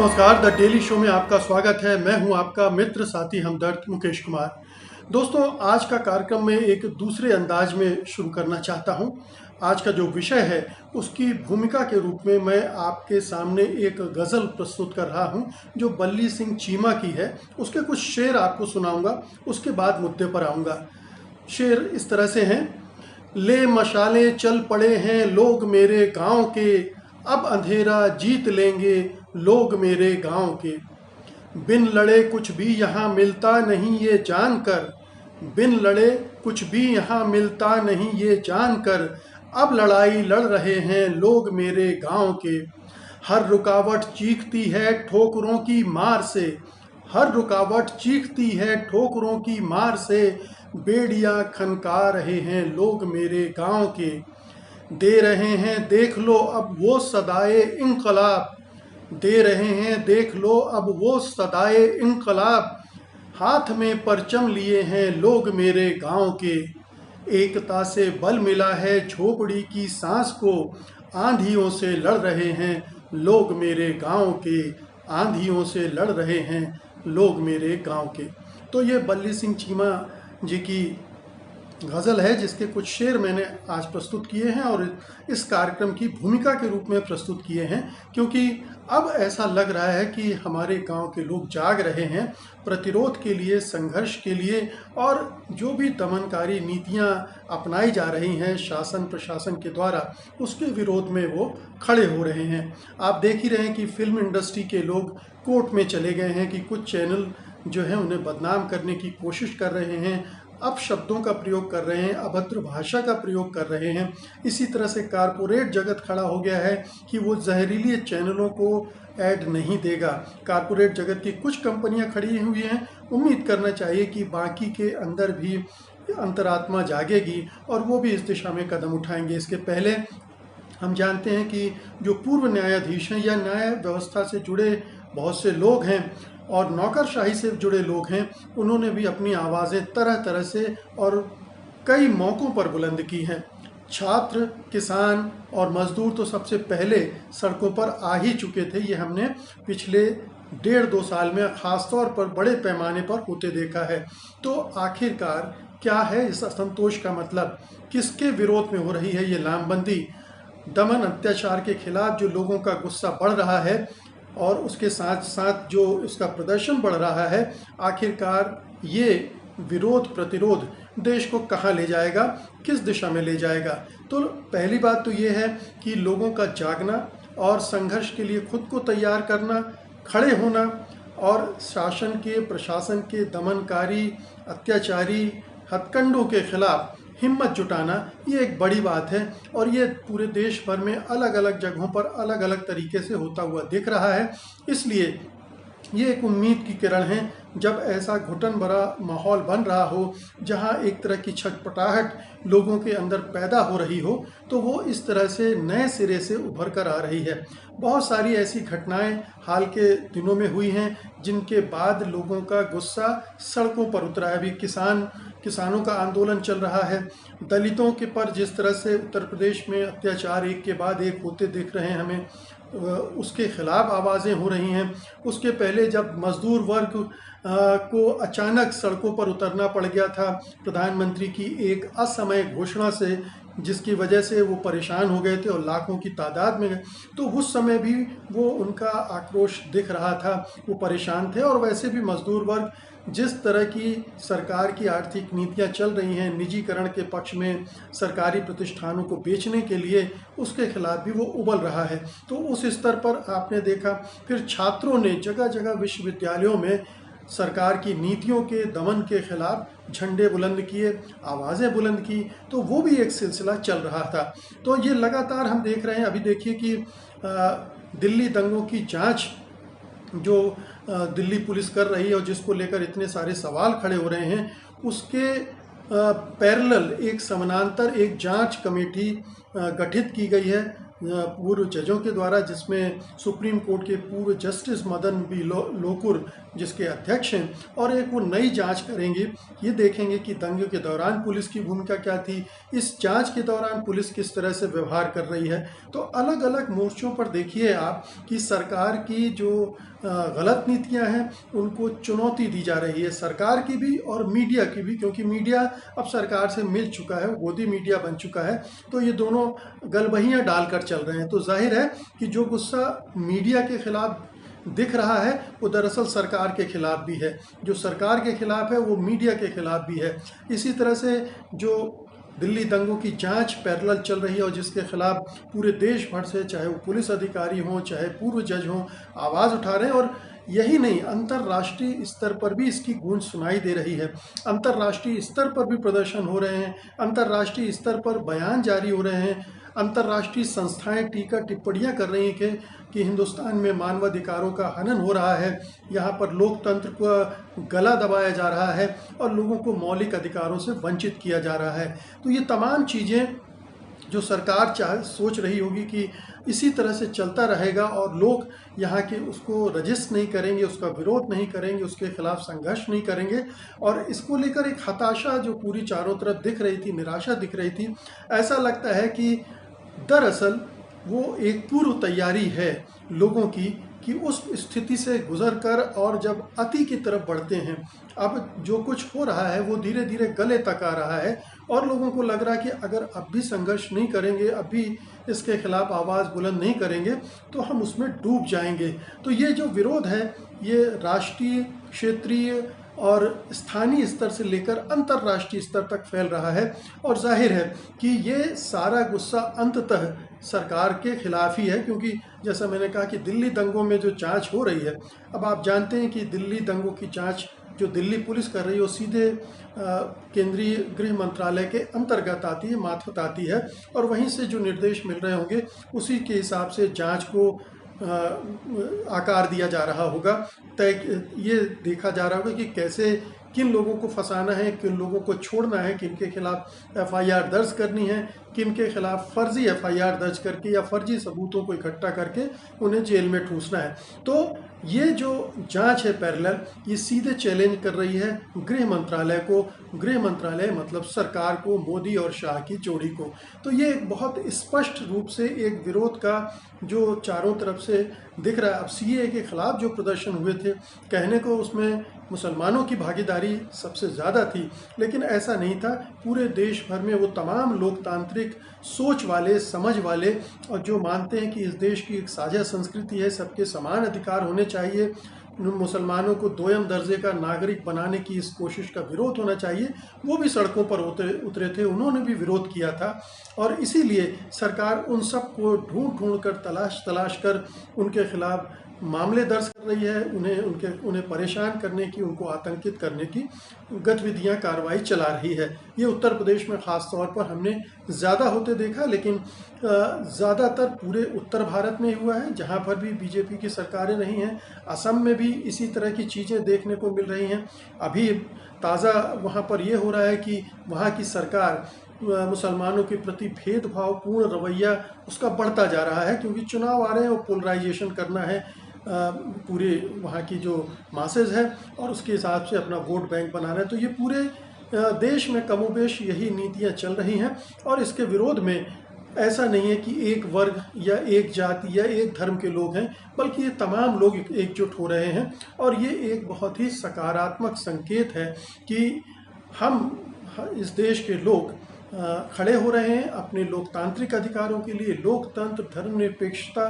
नमस्कार, the daily show में आपका स्वागत है। मैं हूं आपका मित्र साथी हमदर्द मुकेश कुमार। दोस्तों, आज का कार्यक्रम में एक दूसरे अंदाज में शुरू करना चाहता हूं। आज का जो विषय है उसकी भूमिका के रूप में मैं आपके सामने एक गज़ल प्रस्तुत कर रहा हूं जो बल्ली सिंह चीमा की है। उसके कुछ शेर आपको सुनाऊंगा, उसके बाद मुद्दे पर आऊँगा। शेर इस तरह से हैं। ले मशाले चल पड़े हैं लोग मेरे गांव के, अब अंधेरा जीत लेंगे लोग मेरे गांव के। बिन लड़े कुछ भी यहाँ मिलता नहीं ये जानकर, बिन लड़े कुछ भी यहाँ मिलता नहीं ये जानकर, अब लड़ाई लड़ रहे हैं लोग मेरे गांव के। हर रुकावट चीखती है ठोकरों की मार से, हर रुकावट चीखती है ठोकरों की मार से, बेड़ियां खनका रहे हैं लोग मेरे गांव के। दे रहे हैं देख लो अब वो सदाए इंकलाब, दे रहे हैं देख लो अब वो सदाए इंकलाब, हाथ में परचम लिए हैं लोग मेरे गांव के। एकता से बल मिला है झोपड़ी की सांस को, आंधियों से लड़ रहे हैं लोग मेरे गांव के, आंधियों से लड़ रहे हैं लोग मेरे गांव के। तो ये बल्ली सिंह चीमा जी की गज़ल है जिसके कुछ शेर मैंने आज प्रस्तुत किए हैं और इस कार्यक्रम की भूमिका के रूप में प्रस्तुत किए हैं, क्योंकि अब ऐसा लग रहा है कि हमारे गांव के लोग जाग रहे हैं प्रतिरोध के लिए, संघर्ष के लिए, और जो भी दमनकारी नीतियां अपनाई जा रही हैं शासन प्रशासन के द्वारा, उसके विरोध में वो खड़े हो रहे हैं। आप देख ही रहे हैं कि फिल्म इंडस्ट्री के लोग कोर्ट में चले गए हैं कि कुछ चैनल जो है उन्हें बदनाम करने की कोशिश कर रहे हैं, अपशब्दों का प्रयोग कर रहे हैं, अभद्र भाषा का प्रयोग कर रहे हैं। इसी तरह से कारपोरेट जगत खड़ा हो गया है कि वो जहरीली चैनलों को ऐड नहीं देगा। कारपोरेट जगत की कुछ कंपनियां खड़ी हुई हैं, उम्मीद करना चाहिए कि बाकी के अंदर भी अंतरात्मा जागेगी और वो भी इस दिशा में कदम उठाएंगे। इसके पहले हम जानते हैं कि जो पूर्व न्यायाधीश हैं या न्याय व्यवस्था से जुड़े बहुत से लोग हैं और नौकरशाही से जुड़े लोग हैं, उन्होंने भी अपनी आवाज़ें तरह तरह से और कई मौक़ों पर बुलंद की हैं। छात्र, किसान और मज़दूर तो सबसे पहले सड़कों पर आ ही चुके थे। ये हमने पिछले 1.5-2 साल में ख़ास तौर पर बड़े पैमाने पर होते देखा है। तो आखिरकार क्या है इस असंतोष का मतलब? किसके विरोध में हो रही है ये लामबंदी? दमन अत्याचार के खिलाफ जो लोगों का गुस्सा बढ़ रहा है और उसके साथ साथ जो इसका प्रदर्शन बढ़ रहा है, आखिरकार ये विरोध प्रतिरोध देश को कहाँ ले जाएगा, किस दिशा में ले जाएगा? तो पहली बात तो ये है कि लोगों का जागना और संघर्ष के लिए खुद को तैयार करना, खड़े होना और शासन के प्रशासन के दमनकारी अत्याचारी हथकंडों के खिलाफ हिम्मत जुटाना, ये एक बड़ी बात है और ये पूरे देश भर में अलग अलग जगहों पर अलग अलग तरीके से होता हुआ दिख रहा है। इसलिए ये एक उम्मीद की किरण है। जब ऐसा घुटन भरा माहौल बन रहा हो, जहां एक तरह की छटपटाहट लोगों के अंदर पैदा हो रही हो, तो वो इस तरह से नए सिरे से उभर कर आ रही है। बहुत सारी ऐसी घटनाएं हाल के दिनों में हुई हैं जिनके बाद लोगों का गुस्सा सड़कों पर उतरा है। अभी किसानों का आंदोलन चल रहा है। दलितों के पर जिस तरह से उत्तर प्रदेश में अत्याचार एक के बाद एक होते दिख रहे हैं हमें, उसके खिलाफ आवाज़ें हो रही हैं। उसके पहले जब मज़दूर वर्ग को अचानक सड़कों पर उतरना पड़ गया था प्रधानमंत्री की एक असमय घोषणा से, जिसकी वजह से वो परेशान हो गए थे और लाखों की तादाद में, तो उस समय भी वो उनका आक्रोश दिख रहा था, वो परेशान थे। और वैसे भी मज़दूर वर्ग जिस तरह की सरकार की आर्थिक नीतियां चल रही हैं निजीकरण के पक्ष में, सरकारी प्रतिष्ठानों को बेचने के लिए, उसके खिलाफ भी वो उबल रहा है। तो उस स्तर पर आपने देखा, फिर छात्रों ने जगह जगह विश्वविद्यालयों में सरकार की नीतियों के दमन के खिलाफ झंडे बुलंद किए, आवाज़ें बुलंद की, तो वो भी एक सिलसिला चल रहा था। तो ये लगातार हम देख रहे हैं। अभी देखिए कि दिल्ली दंगों की जांच जो दिल्ली पुलिस कर रही है और जिसको लेकर इतने सारे सवाल खड़े हो रहे हैं, उसके पैरेलल एक समानांतर एक जांच कमेटी गठित की गई है पूर्व जजों के द्वारा, जिसमें सुप्रीम कोर्ट के पूर्व जस्टिस मदन बी लोकुर जिसके अध्यक्ष हैं, और एक वो नई जांच करेंगे। ये देखेंगे कि दंगे के दौरान पुलिस की भूमिका क्या थी, इस जांच के दौरान पुलिस किस तरह से व्यवहार कर रही है। तो अलग अलग मोर्चों पर देखिए आप कि सरकार की जो गलत नीतियां हैं उनको चुनौती दी जा रही है, सरकार की भी और मीडिया की भी, क्योंकि मीडिया अब सरकार से मिल चुका है, गोदी मीडिया बन चुका है। तो ये दोनों गलबहियां डालकर चल रहे हैं। तो जाहिर है कि जो गुस्सा मीडिया के खिलाफ दिख रहा है वो दरअसल सरकार के खिलाफ भी है, जो सरकार के खिलाफ है वो मीडिया के खिलाफ भी है। इसी तरह से जो दिल्ली दंगों की जांच पैरेलल चल रही है और जिसके खिलाफ पूरे देश भर से, चाहे वो पुलिस अधिकारी हों चाहे पूर्व जज हों, आवाज़ उठा रहे हैं। और यही नहीं, अंतर्राष्ट्रीय स्तर पर भी इसकी गूंज सुनाई दे रही है। अंतर्राष्ट्रीय स्तर पर भी प्रदर्शन हो रहे हैं, अंतर्राष्ट्रीय स्तर पर बयान जारी हो रहे हैं, अंतर्राष्ट्रीय संस्थाएं टीका टिप्पणियां कर रही हैं कि हिंदुस्तान में मानवाधिकारों का हनन हो रहा है, यहाँ पर लोकतंत्र को गला दबाया जा रहा है और लोगों को मौलिक अधिकारों से वंचित किया जा रहा है। तो ये तमाम चीज़ें जो सरकार सोच रही होगी कि इसी तरह से चलता रहेगा और लोग यहाँ के उसको रजिस्ट नहीं करेंगे, उसका विरोध नहीं करेंगे, उसके खिलाफ संघर्ष नहीं करेंगे, और इसको लेकर एक हताशा जो पूरी चारों तरफ दिख रही थी, निराशा दिख रही थी। ऐसा लगता है कि दरअसल वो एक पूर्व तैयारी है लोगों की कि उस स्थिति से गुजर कर और जब अति की तरफ बढ़ते हैं, अब जो कुछ हो रहा है वो धीरे धीरे गले तक आ रहा है और लोगों को लग रहा है कि अगर अब भी संघर्ष नहीं करेंगे, अब भी इसके खिलाफ आवाज़ बुलंद नहीं करेंगे तो हम उसमें डूब जाएंगे। तो ये जो विरोध है ये राष्ट्रीय, क्षेत्रीय और स्थानीय स्तर से लेकर अंतर्राष्ट्रीय स्तर तक फैल रहा है। और जाहिर है कि ये सारा गुस्सा अंततः सरकार के खिलाफ ही है, क्योंकि जैसा मैंने कहा कि दिल्ली दंगों में जो जांच हो रही है, अब आप जानते हैं कि दिल्ली दंगों की जांच जो दिल्ली पुलिस कर रही है वो सीधे केंद्रीय गृह मंत्रालय के अंतर्गत आती है, मातहत आती है, और वहीं से जो निर्देश मिल रहे होंगे उसी के हिसाब से जांच को आकार दिया जा रहा होगा। ये देखा जा रहा होगा कि कैसे, किन लोगों को फंसाना है, किन लोगों को छोड़ना है, किन के खिलाफ एफआईआर दर्ज करनी है, किन के खिलाफ फर्जी एफआईआर दर्ज करके या फर्जी सबूतों को इकट्ठा करके उन्हें जेल में ठूसना है। तो ये जो जांच है पैरेलल, ये सीधे चैलेंज कर रही है गृह मंत्रालय को, गृह मंत्रालय मतलब सरकार को, मोदी और शाह की जोड़ी को। तो ये एक बहुत स्पष्ट रूप से एक विरोध का जो चारों तरफ से दिख रहा है। अब सीएए के खिलाफ जो प्रदर्शन हुए थे, कहने को उसमें मुसलमानों की भागीदारी सबसे ज़्यादा थी, लेकिन ऐसा नहीं था। पूरे देश भर में वो तमाम लोकतांत्रिक सोच वाले, समझ वाले और जो मानते हैं कि इस देश की एक साझा संस्कृति है, सबके समान अधिकार होने चाहिए, मुसलमानों को दोयम दर्जे का नागरिक बनाने की इस कोशिश का विरोध होना चाहिए, वो भी सड़कों पर उतरे थे, उन्होंने भी विरोध किया था। और इसीलिए सरकार उन सब को ढूंढ कर, तलाश कर उनके खिलाफ मामले दर्ज कर रही है, उन्हें परेशान करने की, उनको आतंकित करने की गतिविधियां, कार्रवाई चला रही है। ये उत्तर प्रदेश में ख़ास तौर पर हमने ज़्यादा होते देखा, लेकिन ज़्यादातर पूरे उत्तर भारत में हुआ है, जहां पर भी बीजेपी की सरकारें रही हैं। असम में भी इसी तरह की चीज़ें देखने को मिल रही हैं। अभी ताज़ा वहां पर यह हो रहा है कि वहां की सरकार मुसलमानों के प्रति भेदभावपूर्ण रवैया उसका बढ़ता जा रहा है, क्योंकि चुनाव आ रहे हैं और पोलराइजेशन करना है पूरे वहाँ की जो मासेज है और उसके हिसाब से अपना वोट बैंक बनाना है। तो ये पूरे देश में कमोबेश यही नीतियाँ चल रही हैं और इसके विरोध में ऐसा नहीं है कि एक वर्ग या एक जाति या एक धर्म के लोग हैं, बल्कि ये तमाम लोग एकजुट हो रहे हैं। और ये एक बहुत ही सकारात्मक संकेत है कि हम इस देश के लोग खड़े हो रहे हैं अपने लोकतांत्रिक अधिकारों के लिए, लोकतंत्र, धर्मनिरपेक्षता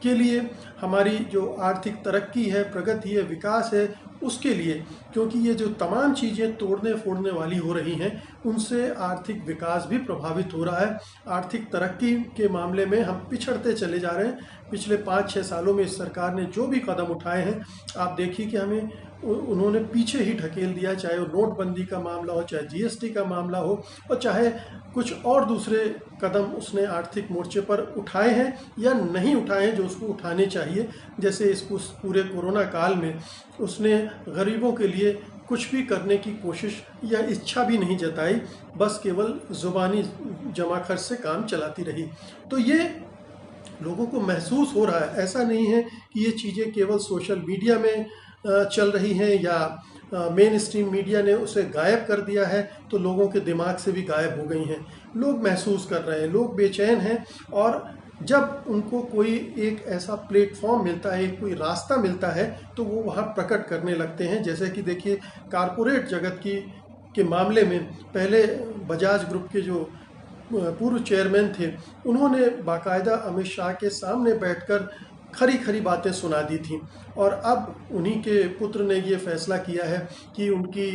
के लिए, हमारी जो आर्थिक तरक्की है, प्रगति है, विकास है, उसके लिए। क्योंकि ये जो तमाम चीज़ें तोड़ने फोड़ने वाली हो रही हैं, उनसे आर्थिक विकास भी प्रभावित हो रहा है। आर्थिक तरक्की के मामले में हम पिछड़ते चले जा रहे हैं। पिछले 5-6 सालों में इस सरकार ने जो भी कदम उठाए हैं, आप देखिए कि हमें उन्होंने पीछे ही ढकेल दिया, चाहे वो नोटबंदी का मामला हो, चाहे जीएसटी का मामला हो, और चाहे कुछ और दूसरे कदम उसने आर्थिक मोर्चे पर उठाए हैं या नहीं उठाए हैं जो उसको उठाने चाहिए। जैसे इसको पूरे कोरोना काल में उसने गरीबों के लिए कुछ भी करने की कोशिश या इच्छा भी नहीं जताई, बस केवल ज़ुबानी जमा खर्च से काम चलाती रही। तो ये लोगों को महसूस हो रहा है। ऐसा नहीं है कि ये चीज़ें केवल सोशल मीडिया में चल रही हैं या मेन स्ट्रीम मीडिया ने उसे गायब कर दिया है तो लोगों के दिमाग से भी गायब हो गई हैं। लोग महसूस कर रहे हैं, लोग बेचैन हैं, और जब उनको कोई एक ऐसा प्लेटफॉर्म मिलता है, कोई रास्ता मिलता है, तो वो वहाँ प्रकट करने लगते हैं। जैसे कि देखिए, कारपोरेट जगत के मामले में पहले बजाज ग्रुप के जो पूर्व चेयरमैन थे, उन्होंने बाकायदा अमित शाह के सामने बैठकर खरी खरी बातें सुना दी थी, और अब उन्हीं के पुत्र ने ये फैसला किया है कि उनकी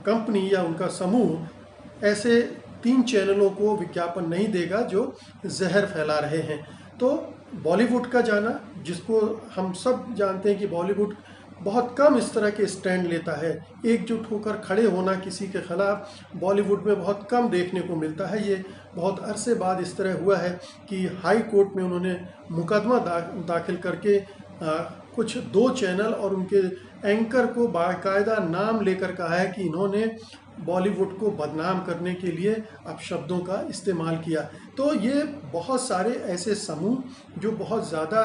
कंपनी या उनका समूह ऐसे 3 चैनलों को विज्ञापन नहीं देगा जो जहर फैला रहे हैं। तो बॉलीवुड का जाना, जिसको हम सब जानते हैं कि बॉलीवुड बहुत कम इस तरह के स्टैंड लेता है, एकजुट होकर खड़े होना किसी के खिलाफ बॉलीवुड में बहुत कम देखने को मिलता है। ये बहुत अरसे बाद इस तरह हुआ है कि हाई कोर्ट में उन्होंने मुकदमा दाखिल करके कुछ 2 चैनल और उनके एंकर को बाकायदा नाम लेकर कहा है कि इन्होंने बॉलीवुड को बदनाम करने के लिए अपशब्दों का इस्तेमाल किया। तो ये बहुत सारे ऐसे समूह जो बहुत ज़्यादा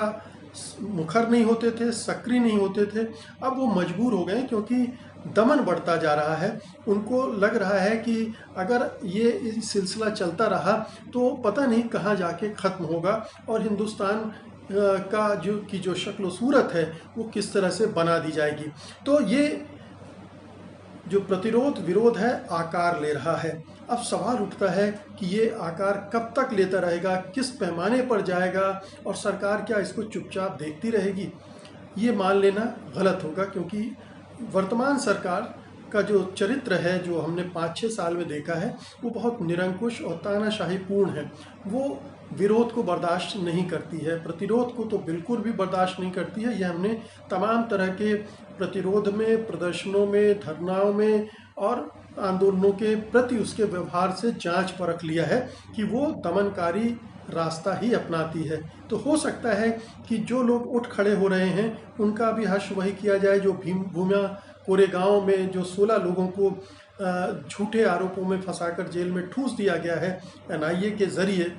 मुखर नहीं होते थे, सक्रिय नहीं होते थे, अब वो मजबूर हो गए क्योंकि दमन बढ़ता जा रहा है। उनको लग रहा है कि अगर ये सिलसिला चलता रहा तो पता नहीं कहाँ जाके ख़त्म होगा, और हिंदुस्तान का जो शक्ल सूरत है वो किस तरह से बना दी जाएगी। तो ये जो प्रतिरोध विरोध है आकार ले रहा है। अब सवाल उठता है कि ये आकार कब तक लेता रहेगा, किस पैमाने पर जाएगा, और सरकार क्या इसको चुपचाप देखती रहेगी? ये मान लेना गलत होगा, क्योंकि वर्तमान सरकार का जो चरित्र है, जो हमने 5-6 साल में देखा है, वो बहुत निरंकुश और तानाशाही पूर्ण है। वो विरोध को बर्दाश्त नहीं करती है, प्रतिरोध को तो बिल्कुल भी बर्दाश्त नहीं करती है। यह हमने तमाम तरह के प्रतिरोध में, प्रदर्शनों में, धरनाओं में और आंदोलनों के प्रति उसके व्यवहार से जांच परख लिया है कि वो दमनकारी रास्ता ही अपनाती है। तो हो सकता है कि जो लोग उठ खड़े हो रहे हैं उनका भी हश्र वही किया जाए जो भूमिया कोरेगांव में जो 16 लोगों को झूठे आरोपों में फंसाकर जेल में ठूस दिया गया है एनआईए के ज़रिए,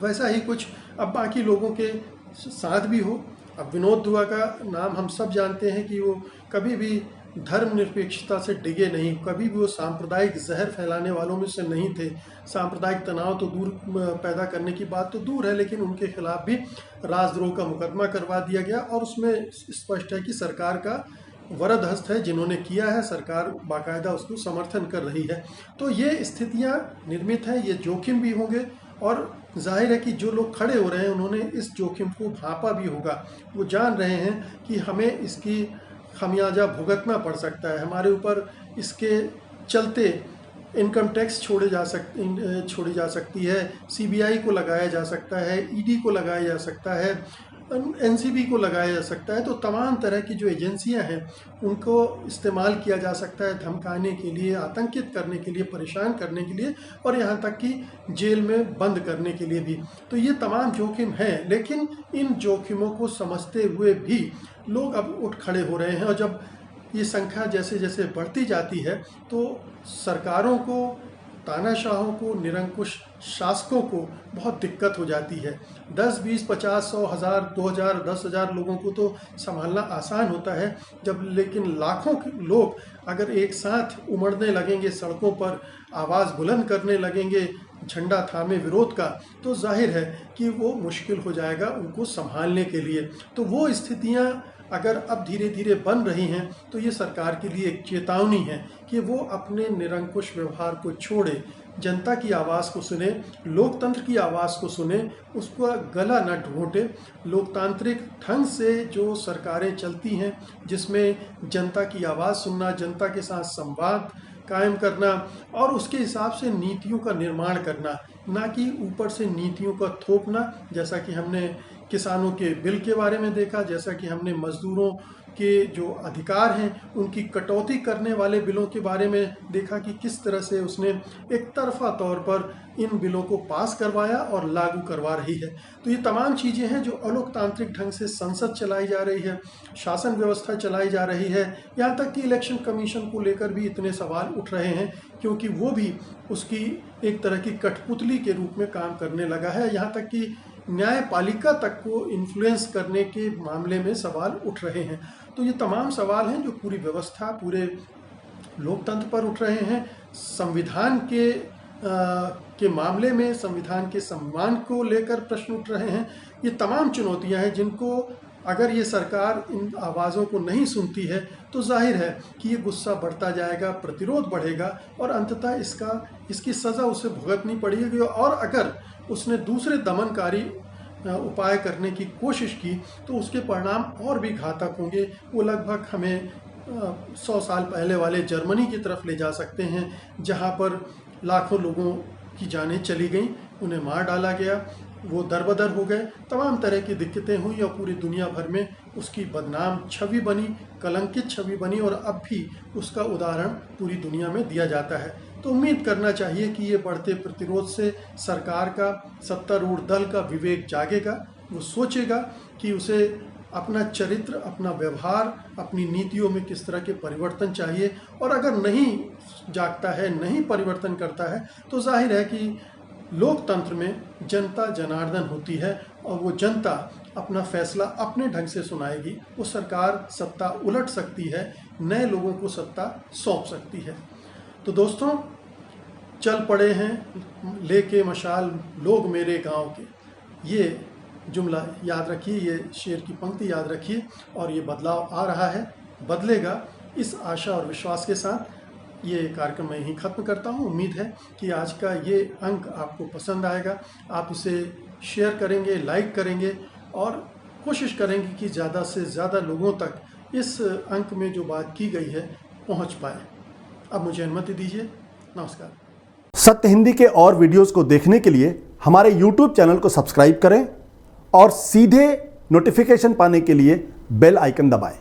वैसा ही कुछ अब बाकी लोगों के साथ भी हो। अब विनोद दुआ का नाम हम सब जानते हैं कि वो कभी भी धर्मनिरपेक्षता से डिगे नहीं, कभी भी वो सांप्रदायिक जहर फैलाने वालों में से नहीं थे। सांप्रदायिक तनाव तो दूर पैदा करने की बात तो दूर है, लेकिन उनके खिलाफ भी राजद्रोह का मुकदमा करवा दिया गया, और उसमें स्पष्ट है कि सरकार का वरद हस्त है, जिन्होंने किया है सरकार बाकायदा उसको समर्थन कर रही है। तो ये स्थितियाँ निर्मित हैं, ये जोखिम भी होंगे, और जाहिर है कि जो लोग खड़े हो रहे हैं उन्होंने इस जोखिम को भांपा भी होगा। वो जान रहे हैं कि हमें इसकी खमियाजा भुगतना पड़ सकता है, हमारे ऊपर इसके चलते इनकम टैक्स छोड़ी जा सकती है, सीबीआई को लगाया जा सकता है, ईडी को लगाया जा सकता है, एनसीबी को लगाया जा सकता है। तो तमाम तरह की जो एजेंसियां हैं उनको इस्तेमाल किया जा सकता है धमकाने के लिए, आतंकित करने के लिए, परेशान करने के लिए, और यहाँ तक कि जेल में बंद करने के लिए भी। तो ये तमाम जोखिम हैं, लेकिन इन जोखिमों को समझते हुए भी लोग अब उठ खड़े हो रहे हैं, और जब ये संख्या जैसे जैसे बढ़ती जाती है तो सरकारों को, तानाशाहों को, निरंकुश शासकों को बहुत दिक्कत हो जाती है। 10, 20, 50, 100, 1000, 2000, 10,000 लोगों को तो संभालना आसान होता है, लेकिन लाखों लोग अगर एक साथ उमड़ने लगेंगे, सड़कों पर आवाज़ बुलंद करने लगेंगे, झंडा थामे विरोध का, तो जाहिर है कि वो मुश्किल हो जाएगा उनको संभालने के लिए। तो वो स्थितियाँ अगर अब धीरे धीरे बन रही हैं तो ये सरकार के लिए एक चेतावनी है कि वो अपने निरंकुश व्यवहार को छोड़े, जनता की आवाज़ को सुने, लोकतंत्र की आवाज़ को सुने, उसका गला न घोंटे। लोकतांत्रिक ढंग से जो सरकारें चलती हैं, जिसमें जनता की आवाज़ सुनना, जनता के साथ संवाद कायम करना और उसके हिसाब से नीतियों का निर्माण करना, ना कि ऊपर से नीतियों का थोपना, जैसा कि हमने किसानों के बिल के बारे में देखा, जैसा कि हमने मजदूरों के जो अधिकार हैं उनकी कटौती करने वाले बिलों के बारे में देखा कि किस तरह से उसने एक तरफा तौर पर इन बिलों को पास करवाया और लागू करवा रही है। तो ये तमाम चीज़ें हैं जो अलोकतांत्रिक ढंग से संसद चलाई जा रही है, शासन व्यवस्था चलाई जा रही है। यहाँ तक कि इलेक्शन कमीशन को लेकर भी इतने सवाल उठ रहे हैं, क्योंकि वो भी उसकी एक तरह की कठपुतली के रूप में काम करने लगा है। यहाँ तक कि न्यायपालिका तक को इन्फ्लुएंस करने के मामले में सवाल उठ रहे हैं। तो ये तमाम सवाल हैं जो पूरी व्यवस्था, पूरे लोकतंत्र पर उठ रहे हैं। संविधान के मामले में संविधान के सम्मान को लेकर प्रश्न उठ रहे हैं। ये तमाम चुनौतियां हैं जिनको अगर ये सरकार इन आवाज़ों को नहीं सुनती है तो जाहिर है कि ये गुस्सा बढ़ता जाएगा, प्रतिरोध बढ़ेगा और अंततः इसकी सज़ा उसे भुगतनी पड़ेगी। और अगर उसने दूसरे दमनकारी उपाय करने की कोशिश की तो उसके परिणाम और भी घातक होंगे। वो लगभग हमें 100 साल पहले वाले जर्मनी की तरफ ले जा सकते हैं, जहाँ पर लाखों लोगों की जानें चली गईं, उन्हें मार डाला गया, वो दरबदर हो गए, तमाम तरह की दिक्कतें हुई और पूरी दुनिया भर में उसकी बदनाम छवि बनी, कलंकित छवि बनी और अब भी उसका उदाहरण पूरी दुनिया में दिया जाता है। तो उम्मीद करना चाहिए कि ये बढ़ते प्रतिरोध से सरकार का, सत्तारूढ़ दल का विवेक जागेगा। वो सोचेगा कि उसे अपना चरित्र, अपना व्यवहार, अपनी नीतियों में किस तरह के परिवर्तन चाहिए। और अगर नहीं जागता है, नहीं परिवर्तन करता है तो जाहिर है कि लोकतंत्र में जनता जनार्दन होती है और वो जनता अपना फैसला अपने ढंग से सुनाएगी। वो सरकार सत्ता उलट सकती है, नए लोगों को सत्ता सौंप सकती है। तो दोस्तों, चल पड़े हैं लेके मशाल लोग मेरे गांव के, ये जुमला याद रखिए, ये शेर की पंक्ति याद रखिए। और ये बदलाव आ रहा है, बदलेगा, इस आशा और विश्वास के साथ ये कार्यक्रम मैं यहीं ख़त्म करता हूँ। उम्मीद है कि आज का ये अंक आपको पसंद आएगा। आप इसे शेयर करेंगे, लाइक करेंगे और कोशिश करेंगे कि ज़्यादा से ज़्यादा लोगों तक इस अंक में जो बात की गई है पहुँच पाए। अब मुझे अनुमति दीजिए। नमस्कार। सत्य हिंदी के और वीडियोस को देखने के लिए हमारे YouTube चैनल को सब्सक्राइब करें और सीधे नोटिफिकेशन पाने के लिए बेल आइकन दबाएं।